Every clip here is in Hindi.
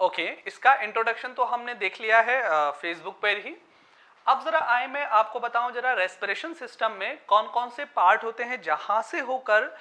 ओके, इसका इंट्रोडक्शन तो हमने देख लिया है फेसबुक पर ही। अब जरा आए मैं आपको बताऊं जरा रेस्पिरेशन सिस्टम में कौन कौन से पार्ट होते हैं, जहां से होकर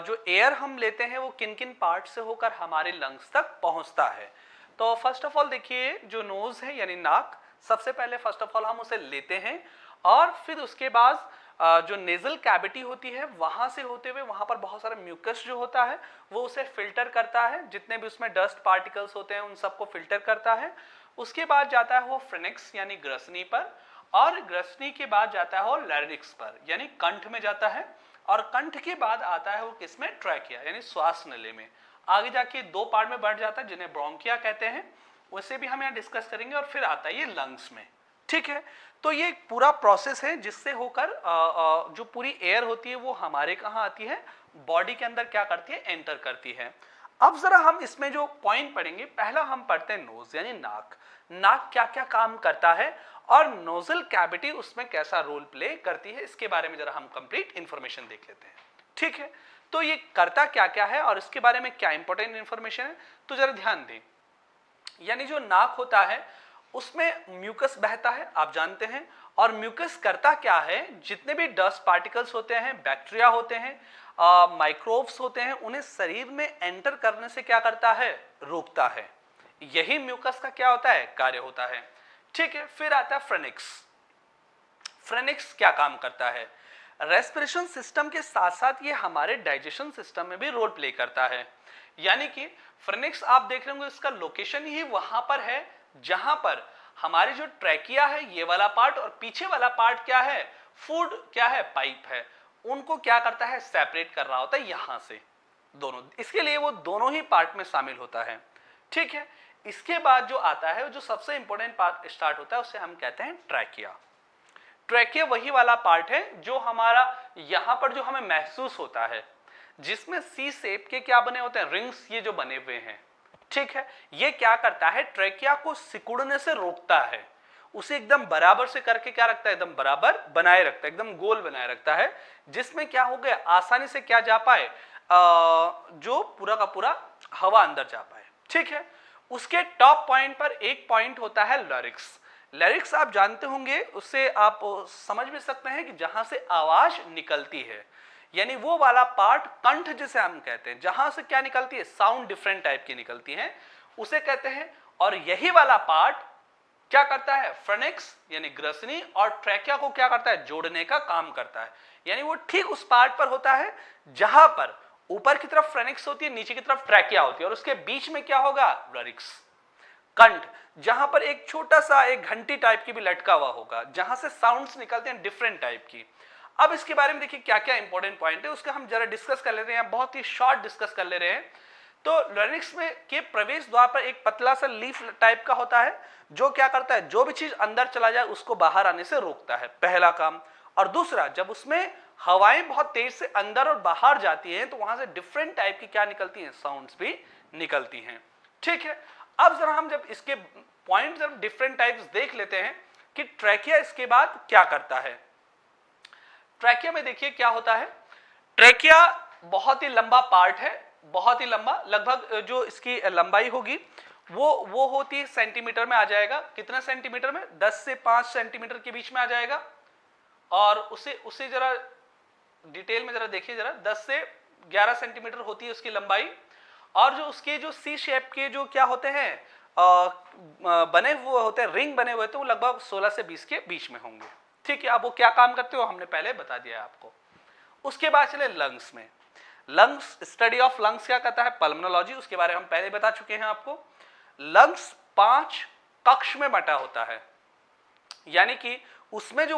जो एयर हम लेते हैं वो किन किन पार्ट से होकर हमारे लंग्स तक पहुंचता है। तो फर्स्ट ऑफ ऑल देखिए, जो नोज है यानी नाक, सबसे पहले फर्स्ट ऑफ ऑल हम उसे लेते हैं और फिर उसके बाद जो नेजल कैविटी होती है वहां से होते हुए वहां पर बहुत सारा म्यूकस जो होता है वो उसे फिल्टर करता है, जितने भी उसमें डस्ट पार्टिकल्स होते हैं उन सबको फिल्टर करता है। उसके बाद जाता है वो फ्रिनिक्स यानी ग्रसनी पर, और ग्रसनी के बाद जाता है वो लैरिंक्स पर यानी कंठ में जाता है, और कंठ के बाद आता है वो किसमें, ट्रैकिया यानी श्वास नली में। आगे जाके दो पार्ट में बढ़ जाता है जिन्हें ब्रोंकिया कहते हैं, उसे भी हम यहाँ डिस्कस करेंगे, और फिर आता है ये लंग्स में। ठीक है, तो ये पूरा प्रोसेस है जिससे होकर जो पूरी एयर होती है वो हमारे कहाँ आती है, बॉडी के अंदर क्या करती है, एंटर करती है। अब जरा हम इसमें जो पॉइंट पढ़ेंगे, पहला हम पढ़ते हैं नोज यानी नाक। नाक क्या क्या काम करता है और नोजल कैविटी उसमें कैसा रोल प्ले करती है, इसके बारे में जरा हम कंप्लीट इंफॉर्मेशन देख लेते हैं। ठीक है, तो ये करता क्या क्या है और इसके बारे में क्या इंपॉर्टेंट इंफॉर्मेशन है, तो जरा ध्यान दें। यानी जो नाक होता है उसमें म्यूकस बहता है, आप जानते हैं, और म्यूकस करता क्या है, जितने भी डस्ट पार्टिकल्स होते हैं, बैक्टीरिया होते हैं, माइक्रोब्स होते हैं, उन्हें शरीर में एंटर करने से क्या करता है, रोकता है। यही म्यूकस का क्या होता है, कार्य होता है। ठीक है, फिर आता है फ्रेनिक्स। फ्रेनिक्स क्या काम करता है, रेस्पिरेशन सिस्टम के साथ साथ ये हमारे डाइजेशन सिस्टम में भी रोल प्ले करता है। यानी कि फ्रेनिक्स आप देख रहे होंगे, इसका लोकेशन ही वहां पर है जहां पर हमारी जो ट्रैकिया है ये वाला पार्ट, और पीछे वाला पार्ट क्या है, फूड क्या है, पाइप है, उनको क्या करता है, सेपरेट कर रहा होता है यहां से दोनों, इसके लिए वो दोनों ही पार्ट में शामिल होता है। ठीक है, इसके बाद जो आता है, जो सबसे इंपॉर्टेंट पार्ट स्टार्ट होता है, उसे हम कहते हैं ट्रैकिया। ट्रैकिया वही वाला पार्ट है जो हमारा यहां पर जो हमें महसूस होता है, जिसमें सी शेप के क्या बने होते हैं, रिंग्स ये जो बने हुए हैं। ठीक है, ये क्या करता है, ट्रैकिया को सिकुड़ने से रोकता है, उसे एकदम बराबर से करके क्या रखता है, एकदम बराबर बनाए रखता है, एकदम गोल बनाए रखता है, जिसमें क्या हो गया, आसानी से क्या जा पाए, जो पूरा का पूरा हवा अंदर जा पाए। ठीक है, उसके टॉप पॉइंट पर एक पॉइंट होता है लैरिंक्स। लैरिंक्स आप जानते होंगे, उससे आप समझ भी सकते हैं कि जहां से आवाज निकलती है, यानी वो वाला पार्ट कंठ जिसे हम कहते हैं, जहां से क्या निकलती है, साउंड डिफरेंट टाइप की निकलती है, उसे कहते हैं। और यही वाला पार्ट क्या करता है, फ्रेनिक्स यानी ग्रसनी और ट्रैकिया को क्या करता है, जोड़ने का काम करता है। यानी वो ठीक उस पार्ट पर होता है जहां पर ऊपर की तरफ फ्रेनिक्स होती है, नीचे की तरफ ट्रैकिया होती है, और उसके बीच में क्या होगा, लैरिंक्स कंठ, जहां पर एक छोटा सा एक घंटी टाइप की भी लटका हुआ होगा, जहां से साउंड्स निकलते हैं डिफरेंट टाइप की। अब इसके बारे में देखिए क्या क्या इंपॉर्टेंट पॉइंट है, उसका हम जरा डिस्कस कर ले रहे हैं, बहुत ही शॉर्ट डिस्कस कर ले रहे हैं। तो लैरिंक्स में के प्रवेश द्वार पर एक पतला सा लीफ टाइप का होता है, जो क्या करता है, जो भी चीज अंदर चला जाए उसको बाहर आने से रोकता है, पहला काम। और दूसरा, जब उसमें हवाएं बहुत तेज से अंदर और बाहर जाती हैं तो वहां से डिफरेंट टाइप की क्या निकलती हैं, साउंड्स भी निकलती हैं। ठीक है, अब जरा हम जब इसके पॉइंट जब डिफरेंट टाइप्स देख लेते हैं कि ट्रैकिया इसके बाद क्या करता है। ट्रैकिया में देखिए क्या होता है, ट्रैकिया बहुत ही लंबा पार्ट है, बहुत ही लंबा, लगभग जो इसकी लंबाई होगी वो होती है सेंटीमीटर में आ जाएगा। कितने सेंटीमीटर में, 10 से 5 सेंटीमीटर के बीच में आ जाएगा। और उसे जरा डिटेल में जरा देखिए, जरा 10 से 11 सेंटीमीटर होती है उसकी लंबाई। और जो उसके जो सी शेप के जो क्या होते हैं, बने हुए होते हैं, रिंग बने हुए, तो वो लगभग 16 से 20 के बीच में होंगे। ठीक है, अब वो क्या काम करते हो हमने पहले बता दिया आपको। उसके बाद चले लंग्स में। लंग्स, स्टडी ऑफ लंग्स क्या कहता है, पल्मोनोलॉजी, उसके बारे में हम पहले बता चुके हैं आपको। लंग्स 5 कक्ष में बटा होता है, यानी कि उसमें जो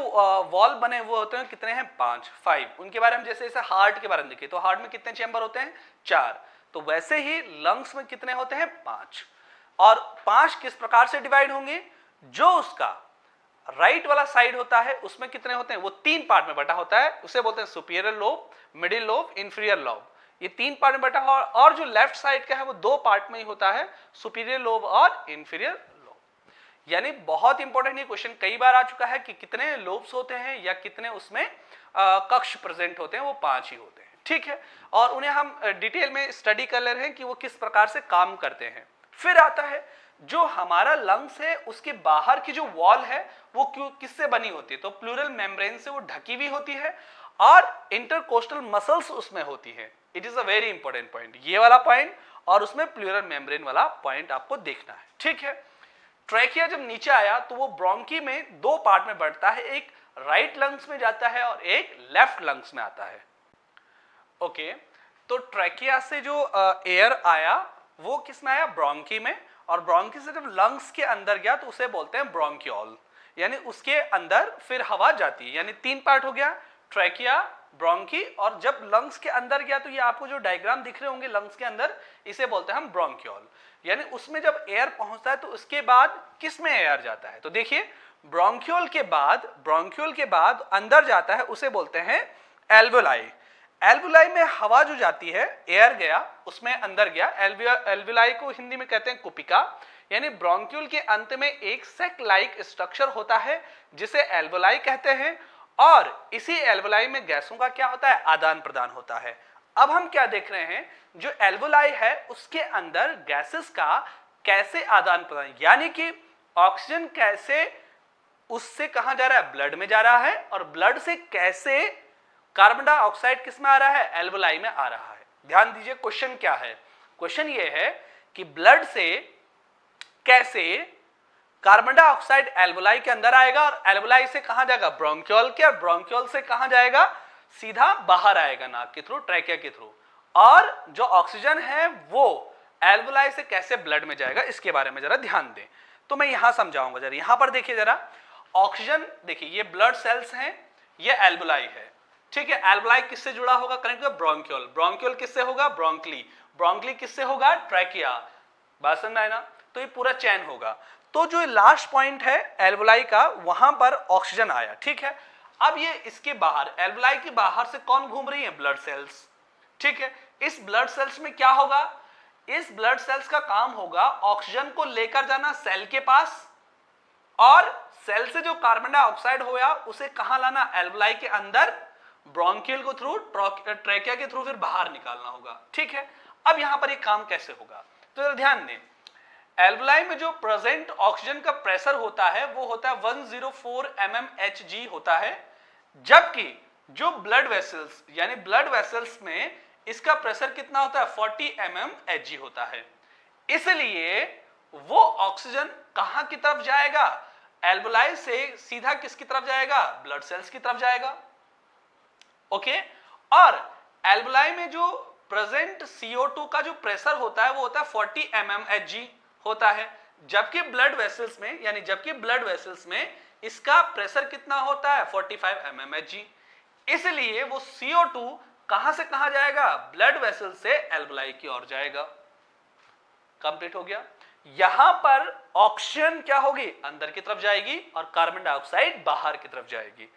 वॉल बने हुए होते हैं कितने हैं, 5। उनके बारे में जैसे हार्ट के बारे में देखिए, तो हार्ट में कितने चैम्बर होते हैं, 4। तो वैसे ही लंग्स में कितने होते हैं, 5। और 5 किस प्रकार से डिवाइड होंगे, जो उसका राइट वाला साइड होता है उसमें कितने होते हैं, वो 3 पार्ट में बटा होता है, उसे बोलते हैं superior lobe, middle lobe, inferior lobe. ये 3 पार्ट में बटा हुआ, और जो लेफ्ट साइड का है वो 2 पार्ट में ही होता है, सुपीरियर लोब और इंफीरियर लोब। यानी बहुत इंपॉर्टेंट ये क्वेश्चन कई बार आ चुका है कि कितने लोब्स होते हैं या कितने उसमें कक्ष प्रेजेंट होते हैं, वो 5 ही होते हैं। ठीक है, और उन्हें हम डिटेल में स्टडी कर ले रहे हैं कि वो किस प्रकार से काम करते हैं। फिर आता है जो हमारा लंग्स है उसके बाहर की जो वॉल है वो किससे बनी होती है, तो प्लूरल मेम्ब्रेन से वो ढकी हुई होती है और इंटरकोस्टल मसल्स उसमें होती है। It is a very important point, ये वाला पॉइंट और उसमें प्लूरल मेम्ब्रेन वाला पॉइंट आपको देखना है, ठीक है। ट्रैकिया जब नीचे आया तो वो ब्रोंकी में दो पार्ट में बढ़ता है, एक राइट लंग्स में जाता है और एक लेफ्ट लंग्स में आता है। ओके, तो ट्रैकिया से जो एयर आया वो किस में आया, ब्रोंकी में, और ब्रोंकी से जब लंग्स के अंदर गया तो उसे बोलते हैं ब्रोंकियोल, यानी उसके अंदर फिर हवा जाती है। यानी तीन पार्ट हो गया, ट्रैकिया, ब्रोंकी, और जब लंग्स के अंदर गया तो ये आपको जो डायग्राम दिख रहे होंगे लंग्स के अंदर, इसे बोलते हैं हम ब्रोंकियोल। यानी उसमें जब एयर पहुंचता है तो उसके बाद किस में एयर जाता है, तो देखिए ब्रोंकियोल के बाद अंदर जाता है, उसे बोलते हैं एल्वोलाई। एल्वुलाई में हवा जो जाती है, एयर गया उसमें अंदर गया, एल्वुलाई को हिंदी में कहते हैं कुपिका। यानी ब्रोंक्यूल के अंत में एक सेक लाइक स्ट्रक्चर होता है जिसे एल्वुलाई कहते हैं, और इसी एल्वुलाई में गैसों का क्या होता है, आदान प्रदान होता है। अब हम क्या देख रहे हैं, जो एल्वुलाई है उसके अंदर गैसेस का कैसे आदान प्रदान, यानी कि ऑक्सीजन कैसे उससे कहां जा रहा है, ब्लड में जा रहा है, और ब्लड से कैसे कार्बन डाइऑक्साइड किस में आ रहा है, एल्वुलाई में आ रहा है। ध्यान दीजिए क्वेश्चन क्या है, क्वेश्चन ये है कि ब्लड से कैसे कार्बन डाइऑक्साइड एल्वुलाई के अंदर आएगा और एल्वुलाई से कहां जाएगा, ब्रोंकियोल के, और ब्रोंकियोल से कहां जाएगा, सीधा बाहर आएगा नाक के थ्रू, ट्रैकिया के थ्रू, और जो ऑक्सीजन है वो एल्वुलाई से कैसे ब्लड में जाएगा, इसके बारे में जरा ध्यान दें। तो मैं यहां समझाऊंगा जरा, यहां पर देखिए जरा, ऑक्सीजन देखिए ये ब्लड सेल्स हैं, ये एल्वुलाई है, ठीक है। एल्वुलाई किससे जुड़ा होगा, कनेक्ट होगा ब्रोंकियोल, ब्रोंकियोल किससे होगा, ब्रोंकली, ब्रोंकली किससे होगा, ट्रैकिया, बात समझ में आया ना, तो ये पूरा चैन होगा। तो जो लास्ट पॉइंट है एल्वुलाई का, वहां पर ऑक्सीजन आया, ठीक है। अब ये इसके बाहर, एल्वुलाई के बाहर से कौन घूम रही है, ब्लड सेल्स, ठीक है। इस ब्लड सेल्स में क्या होगा, इस ब्लड सेल्स का काम होगा ऑक्सीजन को लेकर जाना सेल के पास, और सेल से जो कार्बन डाइऑक्साइड होया उसे कहां लाना, एल्वुलाई के अंदर, ब्रोंकियल को थ्रू, ट्रैकिया के थ्रू फिर बाहर निकालना होगा, ठीक है। अब यहां पर ये काम कैसे होगा, तो ध्यान दें, एल्वुलाई में जो प्रेजेंट ऑक्सीजन का प्रेशर होता है वो होता है 104 mmHg होता है, जबकि जो ब्लड वेसल्स, यानी ब्लड वेसल्स में इसका प्रेशर कितना होता है, 40 mmHg होता है। इसलिए वो ऑक्सीजन कहां की तरफ जाएगा, एल्वुलाई से सीधा किसकी तरफ जाएगा, ब्लड सेल्स की तरफ जाएगा, ओके। और एल्वुलाई में जो प्रेजेंट CO2 का जो प्रेशर होता है वो होता है 40 mmHg होता है, जबकि ब्लड वेसल्स में, यानी जबकि ब्लड वेसल्स में इसका प्रेशर कितना होता है, 45 mmHg। इसलिए वो CO2 कहां से कहां जाएगा, ब्लड वेसल से एल्वुलाई की ओर जाएगा। कंप्लीट हो गया। यहां पर ऑक्सीजन क्या होगी, अंदर की तरफ जाएगी और कार्बन डाइऑक्साइड बाहर की तरफ जाएगी,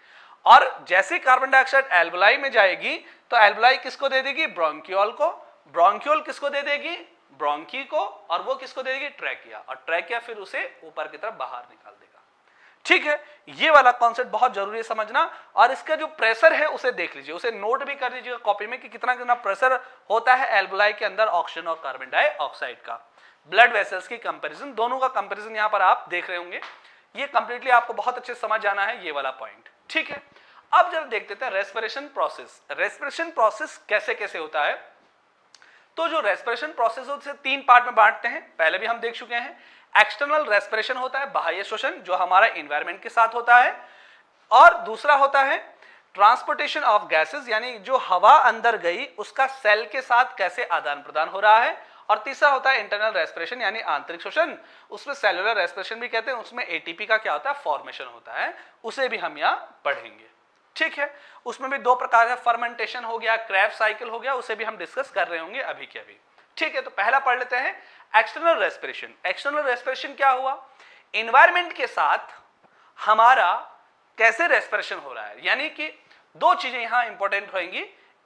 और जैसे कार्बन डाइऑक्साइड एल्वुलाई में जाएगी तो एल्वुलाई किसको दे देगी, ब्रोंकियोल को, ब्रोंकियोल किसको दे देगी, ब्रोंकी को, और वो किसको दे देगी, ट्रैकिया, और ट्रैकिया फिर उसे ऊपर की तरफ बाहर निकाल देगा, ठीक है। ये वाला कॉन्सेप्ट बहुत जरूरी है समझना, और इसका जो प्रेशर है उसे देख लीजिए, उसे नोट भी कर लीजिएगा कॉपी में कि कितना कितना प्रेशर होता है एल्वुलाई के अंदर ऑक्सीजन और कार्बन डाइऑक्साइड का। ब्लड वेसल्स की कंपैरिजन, दोनों का कंपैरिजन यहां पर आप देख रहे होंगे, ये कंप्लीटली आपको बहुत अच्छे समझ जाना है ये वाला पॉइंट, ठीक है। अब जरा देख लेते हैं रेस्पिरेशन प्रोसेस। रेस्पिरेशन प्रोसेस कैसे कैसे होता है, तो जो रेस्पिरेशन प्रोसेस होता है तीन पार्ट में बांटते हैं, पहले भी हम देख चुके हैं। एक्सटर्नल रेस्पिरेशन होता है, बाह्य श्वसन, जो हमारा एनवायरनमेंट के साथ होता है, और दूसरा होता है ट्रांसपोर्टेशन ऑफ गैसेस, यानी जो हवा अंदर गई उसका सेल के साथ कैसे आदान प्रदान हो रहा है, और तीसरा होता है इंटरनल रेस्पिरेशन, यानी आंतरिक श्वसन, उसमें सेलुलर रेस्पिरेशन भी कहते हैं, उसमें एटीपी का क्या होता है, फॉर्मेशन होता है, उसे भी हम यहाँ पढ़ेंगे, ठीक है। उसमें भी दो प्रकार है, फर्मेंटेशन हो गया, क्रेब्स साइकिल हो गया, उसे भी हम डिस्कस कर रहे होंगे अभी के अभी, ठीक है। तो पहला पढ़ लेते हैं एक्सटर्नल रेस्पिरेशन। एक्सटर्नल रेस्पिरेशन क्या हुआ, एनवायरनमेंट के साथ हमारा कैसे रेस्पिरेशन हो रहा है, यानी कि दो चीजें यहां इंपॉर्टेंट होंगी।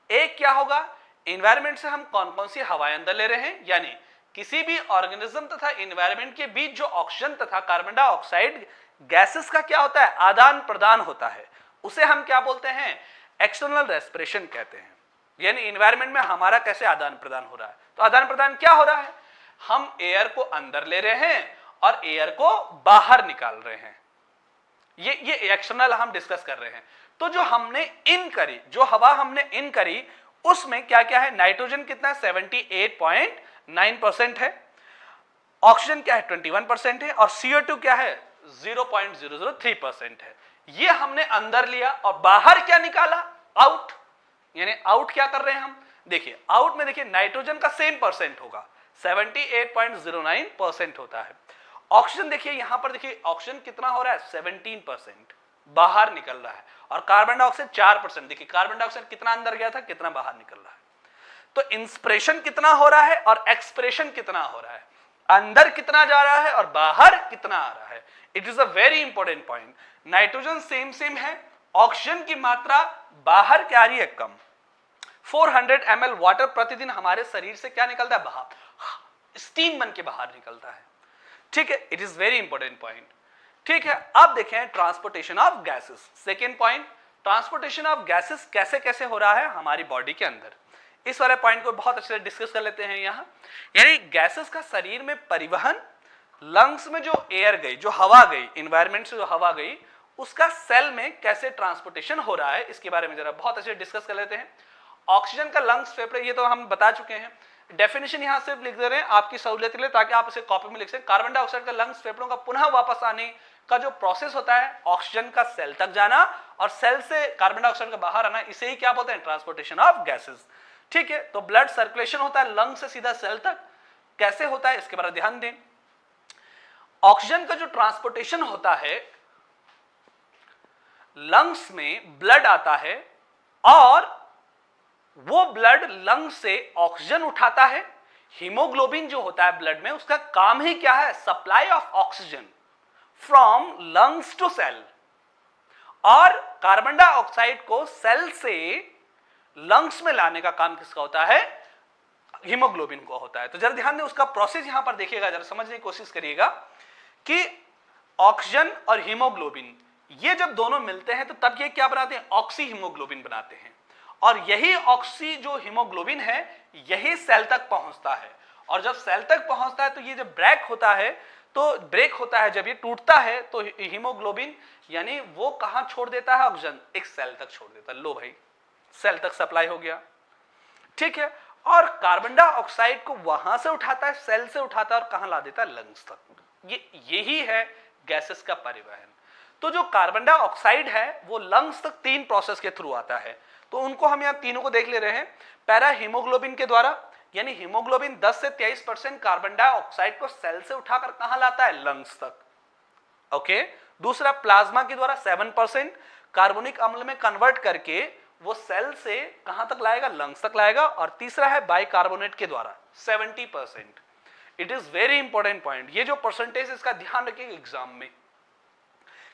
एक क्या होगा, एनवायरनमेंट से हम कौन कौन सी हवाएं अंदर ले रहे हैं, यानी किसी भी ऑर्गेनिज्म तथा एनवायरनमेंट के बीच जो ऑक्सीजन तथा कार्बन डाइऑक्साइड गैसेस का क्या होता है, आदान प्रदान होता है, उसे हम क्या बोलते हैं, एक्सटर्नल रेस्पिरेशन कहते हैं। यानी एनवायरनमेंट में हमारा कैसे आदान प्रदान हो रहा है, तो आदान प्रदान क्या हो रहा है, हम एयर को अंदर ले रहे हैं और एयर को बाहर निकाल रहे हैं। ये एक्सटर्नल हम डिस्कस कर रहे हैं। तो जो हमने इन करी, जो हवा हमने इन करी, उसमें क्या क्या है? नाइट्रोजन कितना? 78.9% है, ऑक्सीजन क्या है? 21% है, और CO2 क्या है? 0.003% है। ये हमने अंदर लिया और बाहर क्या निकाला? आउट। यानी आउट क्या कर रहे हैं हम? देखिए आउट में देखिए नाइट्रोजन का सेम परसेंट होगा, 78.09% होता है। ऑक्सीजन देखिए यहां पर, देखिए ऑक्सीजन कितना हो रहा है? 17% बाहर निकल रहा है, और कार्बन डाइऑक्साइड 4%। देखिए कार्बन डाइऑक्साइड कितना अंदर गया था, कितना बाहर निकल रहा है। तो इंस्पिरेशन कितना हो रहा है और एक्सप्रेशन कितना हो रहा है, अंदर कितना जा रहा है और बाहर कितना आ रहा है। It is a very important point. Nitrogen same है, ऑक्सीजन की मात्रा बाहर क्या आ रही है? कम। 400 ml वाटर प्रतिदिन हमारे शरीर से क्या निकलता है? बाहर, स्टीम बन के बाहर निकलता है। ठीक है, it is very important point. ठीक है, अब देखें transportation of gases. Second point, transportation of gases कैसे कैसे हो रहा है हमारी बॉडी के अंदर। इस वाले पॉइंट को बहुत अच्छे से डिस्कस कर लेते हैं यहां। यानी गैसेस का शरीर में परिवहन, लंग्स में जो एयर गई, जो हवा गई, इन्वायरमेंट से जो हवा गई, उसका सेल में कैसे ट्रांसपोर्टेशन हो रहा है, इसके बारे में जरा बहुत अच्छे से डिस्कस कर लेते हैं। ऑक्सीजन का लंग्स, फेफड़े, ये तो हम बता चुके हैं। डेफिनेशन यहां सिर्फ लिख दे रहे हैं आपकी सहूलियत के लिए, ताकि आप इसे कॉपी में लिख सकें। कार्बन डाइऑक्साइड का लंग्स, फेफड़ों का पुनः वापस आने का जो प्रोसेस होता है, ऑक्सीजन का सेल तक जाना और सेल से कार्बन डाइऑक्साइड का बाहर आना, इसे ही क्या बोलते हैं? Transportation of gases. ठीक है, तो ब्लड सर्कुलेशन होता है लंग से सीधा सेल तक, कैसे होता है इसके बारे में ध्यान दें। ऑक्सीजन का जो ट्रांसपोर्टेशन होता है, लंग्स में ब्लड आता है और वो ब्लड लंग से ऑक्सीजन उठाता है। हीमोग्लोबिन जो होता है ब्लड में, उसका काम ही क्या है? Supply of oxygen from lungs to cell. और कार्बन डाइऑक्साइड को सेल से लंग्स में लाने का काम किसका होता है? हीमोग्लोबिन को होता है। तो जरा ध्यान दें, उसका प्रोसेस यहां पर देखिएगा, जरा समझने की कोशिश करिएगा कि ऑक्सीजन और हीमोग्लोबिन ये जब दोनों मिलते हैं तो तब ये क्या बनाते हैं? ऑक्सी हीमोग्लोबिन बनाते हैं। और यही ऑक्सी जो हीमोग्लोबिन है, यही सेल तक पहुंचता है। और जब सेल तक पहुंचता है तो ये जब ब्रेक होता है, जब ये टूटता है तो हीमोग्लोबिन यानी वो कहां छोड़ देता है? ऑक्सीजन एक सेल तक छोड़ देता है। लो भाई, सेल तक सप्लाई हो गया। ठीक है, और कार्बन डाइऑक्साइड को वहां से उठाता है, सेल से उठाता है और कहां ला देता है? लंग्स तक। यही है गैसेस का परिवहन। तो जो कार्बन डाइऑक्साइड है वो लंग्स तक 3 प्रोसेस के थ्रू आता है। तो उनको हम यहां तीनों को देख ले रहे हैं। पैरा हीमोग्लोबिन के द्वारा, यानी हीमोग्लोबिन 10 से 23% कार्बन डाइऑक्साइड को सेल से उठाकर कहां लाता है? लंग्स तक। ओके, दूसरा प्लाज्मा के द्वारा 7% कार्बोनिक अम्ल में कन्वर्ट करके वो सेल से कहां तक लाएगा? लंग्स तक लाएगा। और तीसरा है बाइकार्बोनेट के द्वारा 70%। It is very important point. ये जो परसेंटेज, इसका ध्यान रखिएगा एग्जाम में,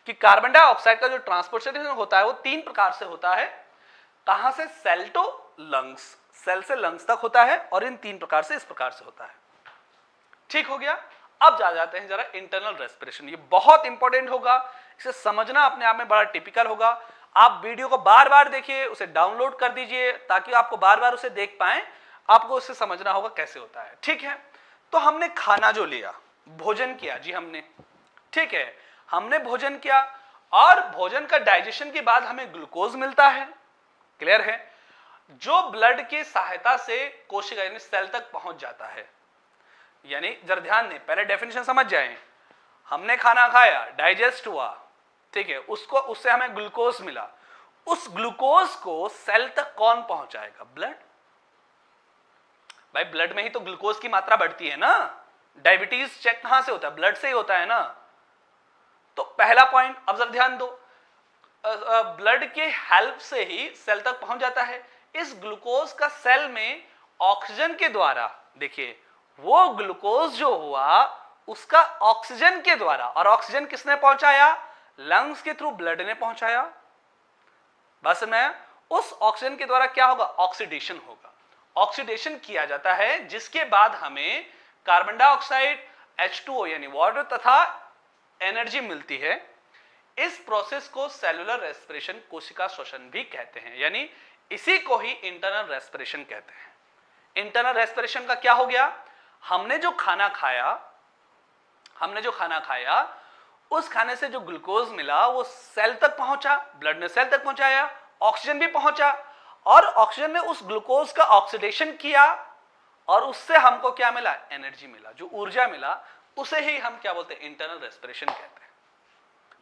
कि कार्बन डाइऑक्साइड का जो ट्रांसपोर्टेशन होता है वो 3 प्रकार से होता है। कहां से? सेल टू लंग्स, सेल से लंग्स तक होता है, और इन 3 प्रकार से, इस प्रकार से होता है। ठीक हो गया। अब जाते हैं जरा इंटरनल रेस्पिरेशन। ये बहुत इंपॉर्टेंट होगा, इसे समझना अपने आप में बड़ा टिपिकल होगा। आप वीडियो को बार बार देखिए, उसे डाउनलोड कर दीजिए ताकि आपको बार बार उसे देख पाएं, आपको उसे समझना होगा कैसे होता है। ठीक है, तो हमने खाना जो लिया, भोजन किया जी हमने, ठीक है, हमने भोजन किया और भोजन का डाइजेशन के बाद हमें ग्लूकोज मिलता है। क्लियर है? जो ब्लड की सहायता से कोशिका यानी सेल तक पहुंच जाता है। यानी जरा ध्यान दें, पहले डेफिनेशन समझ जाएं। हमने खाना खाया, डाइजेस्ट हुआ, ठीक है, उससे हमें ग्लूकोज मिला। उस ग्लूकोज को सेल तक कौन पहुंचाएगा? ब्लड। भाई ब्लड में ही तो ग्लूकोज की मात्रा बढ़ती है ना। डायबिटीज चेक कहां से होता है? ब्लड से ही होता है ना। तो पहला पॉइंट अब जरा ध्यान दो, ब्लड के हेल्प से ही सेल तक पहुंच जाता है। इस ग्लूकोज का सेल में ऑक्सीजन के द्वारा, देखिए वो ग्लूकोज जो हुआ उसका ऑक्सीजन के द्वारा, और ऑक्सीजन किसने पहुंचाया? लंग्स के थ्रू ब्लड ने पहुंचाया। बस में उस ऑक्सीजन के द्वारा क्या होगा? ऑक्सीडेशन होगा। ऑक्सीडेशन किया जाता है, जिसके बाद हमें कार्बन डाइऑक्साइड, H2O यानी वाटर तथा एनर्जी मिलती है। इस प्रोसेस को सेलुलर रेस्पिरेशन, कोशिका श्वसन भी कहते हैं। यानी इसी को ही इंटरनल रेस्पिरेशन कहते हैं। इंटरनल रेस्पिरेशन का क्या हो गया? हमने जो खाना खाया उस खाने से जो ग्लूकोज मिला वो सेल तक पहुंचा, ब्लड ने सेल तक पहुंचाया, ऑक्सीजन भी पहुंचा और ऑक्सीजन ने उस ग्लूकोज का ऑक्सीडेशन किया और उससे हमको क्या मिला, एनर्जी मिला, जो ऊर्जा मिला उसे ही हम क्या बोलते हैं, इंटरनल रेस्पिरेशन कहते हैं।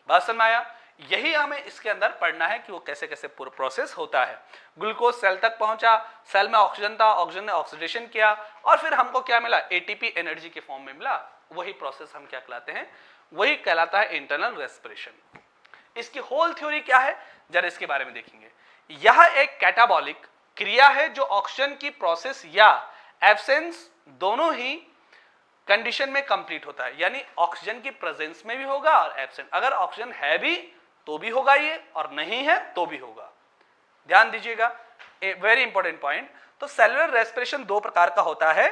बात समझ में आया? यही हमें इसके अंदर पढ़ना है कि वो कैसे कैसे पूरा प्रोसेस होता है। ग्लूकोज सेल तक पहुंचा, सेल में ऑक्सीजन था, ऑक्सीजन ने ऑक्सीडेशन किया और फिर हमको क्या मिला, एटीपी एनर्जी के फॉर्म में मिला। वही प्रोसेस हम क्या कहलाते हैं, वही कहलाता है इंटरनल रेस्पिरेशन। इसकी होल थ्योरी क्या है, जरा इसके बारे में देखेंगे। यह एक कैटाबॉलिक क्रिया है जो ऑक्सीजन की प्रोसेस या एब्सेंस दोनों ही कंडीशन में कंप्लीट होता है, यानी ऑक्सीजन की प्रेजेंस में भी होगा और एब्सेंट, अगर ऑक्सीजन है भी तो भी होगा ये और नहीं है तो भी होगा। ध्यान दीजिएगा, ए वेरी इंपॉर्टेंट पॉइंट। तो सेलुलर रेस्पिरेशन दो प्रकार का होता है,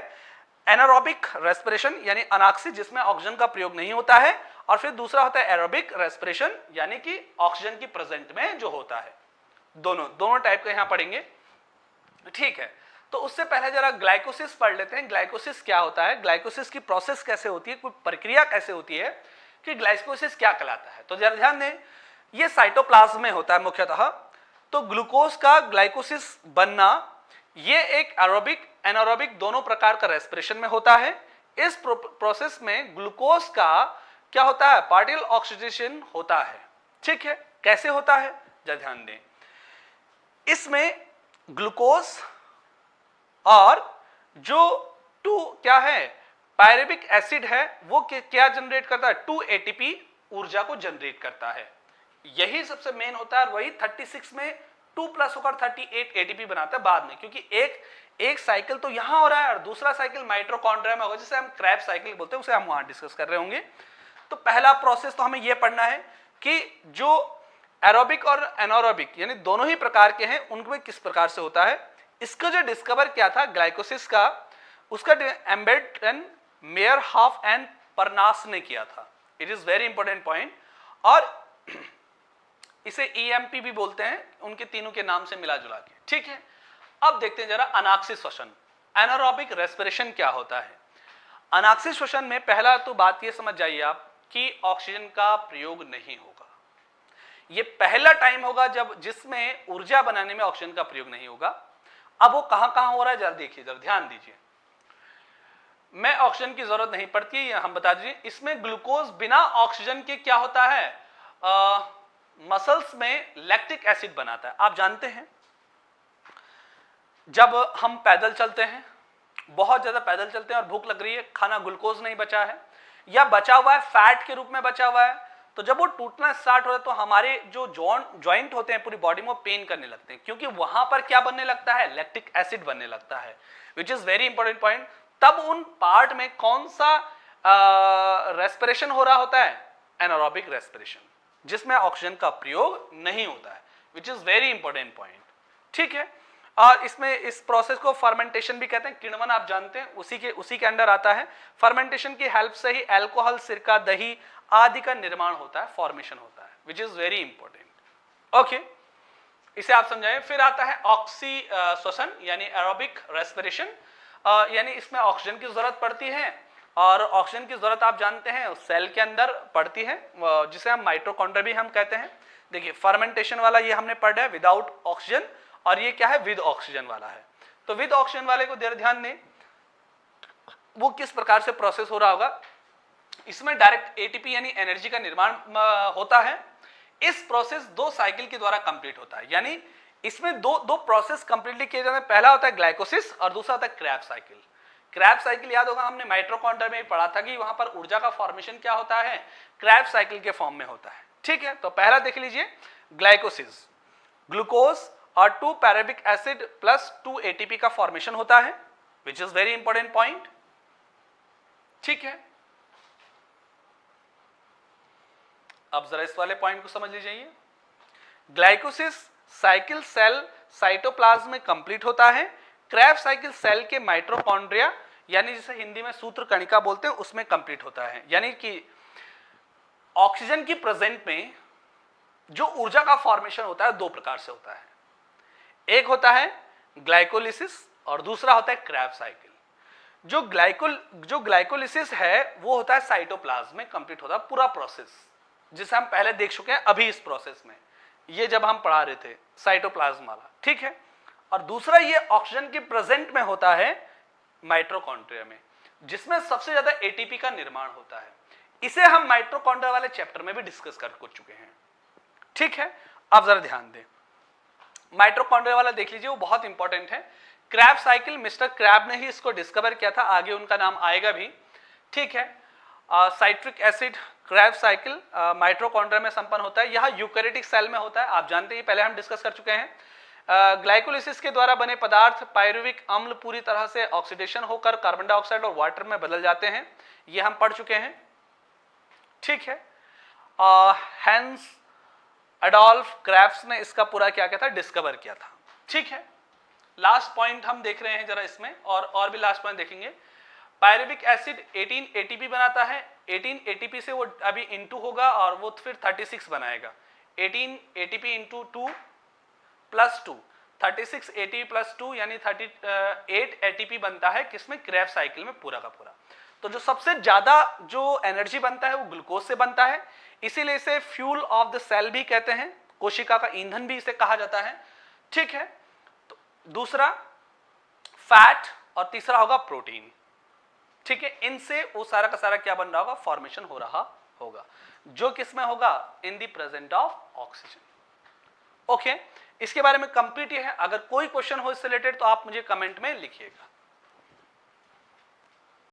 एनारोबिक रेस्पिरेशन यानी अनाक्सी जिसमें ऑक्सीजन का प्रयोग नहीं होता है, और फिर दूसरा होता है एरोबिक रेस्पिरेशन यानी कि ऑक्सीजन की प्रेजेंट में जो होता है। दोनों टाइप का यहां पढ़ेंगे, ठीक है। तो उससे पहले जरा ग्लाइकोसिस पढ़ लेते हैं। ग्लाइकोसिस क्या होता है, ग्लाइकोसिस की प्रोसेस कैसे होती है, कोई प्रक्रिया कैसे होती है कि ग्लाइकोसिस क्या कहलाता है। तो जरा ध्यान दें, ये साइटोप्लाज्म में होता है मुख्यतः। तो ग्लूकोज का ग्लाइकोसिस बनना ये एक एरोबिक एनारोबिक दोनों प्रकार का रेस्पिरेशन में होता है। इस प्रोसेस में ग्लूकोज का क्या होता है, पार्शियल ऑक्सीडेशन होता है, ठीक है। कैसे होता है जरा ध्यान दें, इसमें ग्लूकोज और जो क्या है पायरेबिक एसिड है वो क्या जनरेट करता है, 2 एटीपी ऊर्जा को जनरेट करता है। यही सबसे मेन होता है, वही 36 में 2 प्लस होकर 38 एटीपी बनाता है बाद में, क्योंकि एक साइकिल तो यहां हो रहा है और दूसरा साइकिल माइटोकॉन्ड्रिया में होगा, जिसे हम क्रेब्स साइकिल बोलते हैं, उसे हम वहां डिस्कस कर रहे होंगे। तो पहला प्रोसेस तो हमें यह पढ़ना है कि जो एरोबिक और एनारोबिक यानी दोनों ही प्रकार के हैं उनमें किस प्रकार से होता है। इसका जो डिस्कवर किया था ग्लाइकोसिस का, उसका एम्बेडन मेयर हाफ एंड परनास ने किया था। It is very important point, और इसे ईएमपी भी बोलते हैं, उनके तीनों के नाम से मिला जुला के, ठीक है। अब देखते हैं जरा अनाक्सी श्वसन, एनारोबिक रेस्पिरेशन क्या होता है। अनाक्सी श्वसन में पहला तो बात ये समझ जाइए आप कि ऑक्सीजन का प्रयोग नहीं होगा। ये पहला टाइम होगा जब जिसमें ऊर्जा बनाने में ऑक्सीजन का प्रयोग नहीं होगा। अब वो कहां हो रहा है जरा देखिए, जरा ध्यान दीजिए। में ऑक्सीजन की जरूरत नहीं पड़ती, हम बता दीजिए। इसमें ग्लूकोज बिना ऑक्सीजन के क्या होता है, मसल्स में लैक्टिक एसिड बनाता है। आप जानते हैं जब हम पैदल चलते हैं, बहुत ज्यादा पैदल चलते हैं और भूख लग रही है, खाना ग्लूकोज नहीं बचा है या बचा हुआ है फैट के रूप में बचा हुआ है, तो जब वो टूटना स्टार्ट हो जाए तो हमारे जो जॉइंट होते हैं पूरी बॉडी में वो पेन करने लगते हैं, क्योंकि वहां पर क्या बनने लगता है, लैक्टिक एसिड बनने लगता है, which is very important point. तब उन पार्ट में कौन सा रेस्पिरेशन हो रहा होता है, एनारोबिक रेस्पिरेशन, जिसमें ऑक्सीजन का प्रयोग नहीं होता है, which is very important point, ठीक है। और इसमें इस प्रोसेस को फर्मेंटेशन भी कहते हैं। किण्वन आप जानते हैं उसी के अंडर आता है। फर्मेंटेशन की हेल्प से ही अल्कोहल, सिरका, दही आदि का निर्माण होता है, फॉर्मेशन होता है, which is very important. Okay, इसे आप समझाएं। फिर आता है ऑक्सी श्वसन यानी एरोबिक रेस्पिरेशन, यानी इसमें ऑक्सीजन की जरूरत पड़ती है, और ऑक्सीजन की जरूरत आप जानते हैं सेल के अंदर पड़ती है, जिसे हम माइटोकॉन्ड्रिया भी हम कहते हैं। देखिए फर्मेंटेशन वाला ये हमने पढ़ा है विदाउट ऑक्सीजन, और ये क्या है, विद ऑक्सीजन वाला है। तो विद ऑक्सीजन वाले को देर ध्यान दें, वो किस प्रकार से प्रोसेस हो रहा होगा। इसमें डायरेक्ट एटीपी यानी एनर्जी का निर्माण होता है। इस प्रोसेस 2 साइकिल के द्वारा कंप्लीट होता है, यानी इसमें दो प्रोसेस कंप्लीटली किए जाते हैं। पहला होता है ग्लाइकोसिस और दूसरा होता है क्रेब्स साइकिल। क्रेब्स साइकिल याद होगा, हमने माइटोकॉन्ड्रिया में पढ़ा था कि वहां पर ऊर्जा का फॉर्मेशन क्या होता है, क्रेब्स साइकिल के फॉर्म में होता है, ठीक है। तो पहला देख लीजिए, ग्लाइकोसिस, ग्लूकोज और 2 पैरेबिक एसिड प्लस 2 एटीपी का फॉर्मेशन होता है, which is very important point, ठीक है। अब जरा इस वाले पॉइंट को समझ लीजिए। ग्लाइकोसिस साइकिल सेल साइटोप्लाज्म में कंप्लीट होता है। क्रेब्स साइकिल सेल के माइटोकॉन्ड्रिया यानी जिसे हिंदी में सूत्र कणिका बोलते हैं उसमें कंप्लीट होता है। यानी कि ऑक्सीजन की प्रेजेंट में जो ऊर्जा का फॉर्मेशन होता है 2 प्रकार से होता है, एक होता है ग्लाइकोलिसिस और दूसरा होता है क्रेब्स साइकिल। जो ग्लाइकोलिसिस है वो होता है साइटोप्लाज्म में कंप्लीट होता है पूरा प्रोसेस, जिसे हम पहले देख चुके हैं अभी इस प्रोसेस में, ये जब हम पढ़ा रहे थे साइटोप्लाज्म वाला, ठीक है। और दूसरा ये ऑक्सीजन के प्रेजेंट में होता है माइटोकॉन्ड्रिया में, जिसमें सबसे ज्यादा एटीपी का निर्माण होता है। इसे हम माइटोकॉन्ड्रिया वाले चैप्टर में भी डिस्कस कर चुके हैं, ठीक है। अब जरा ध्यान दें, माइटोकॉन्ड्रिया वाला देख लीजिए, वो बहुत इंपॉर्टेंट है। क्रैब साइकिल मिस्टर क्रैब ने ही इसको डिस्कवर किया था, आगे उनका नाम आएगा भी, ठीक है। Citric acid Krebs cycle mitochondria में संपन्न होता है, यह यूकैरियोटिक सेल में होता है, आप जानते हैं, पहले हम डिस्कस कर चुके हैं। ग्लाइकोलिसिस के द्वारा बने पदार्थ पायरुविक अम्ल पूरी तरह से ऑक्सीडेशन होकर कार्बन डाइऑक्साइड और वाटर में बदल जाते हैं, ये हम पढ़ चुके हैं, ठीक है। हैंस एडोल्फ क्रैब्स ने इसका पूरा क्या था, डिस्कवर किया था, ठीक है। लास्ट पॉइंट हम देख रहे हैं जरा इसमें, और भी लास्ट पॉइंट देखेंगे। पायरुविक एसिड 18 एटीपी बनाता है, 18 एटीपी से वो अभी इनटू होगा और वो फिर 36 बनाएगा। 18 ATP into 2 plus 2, 36 ATP plus 2 यानी 38 एटीपी बनता है, किसमें, क्रैब साइकिल में पूरा का पूरा। तो जो सबसे ज्यादा जो एनर्जी बनता है वो ग्लूकोज से बनता है, इसीलिए इसे फ्यूल ऑफ द सेल भी कहते हैं, कोशिका का ईंधन भी इसे कहा जाता है, ठीक है। तो दूसरा फैट और तीसरा होगा प्रोटीन, ठीक है। इनसे वो सारा का सारा क्या बन रहा होगा, फॉर्मेशन हो रहा होगा, जो किसमें होगा, in the present of oxygen. Okay, इसके बारे में कंप्लीट ये है। अगर कोई क्वेश्चन हो इससे रिलेटेड तो आप मुझे कमेंट में लिखिएगा।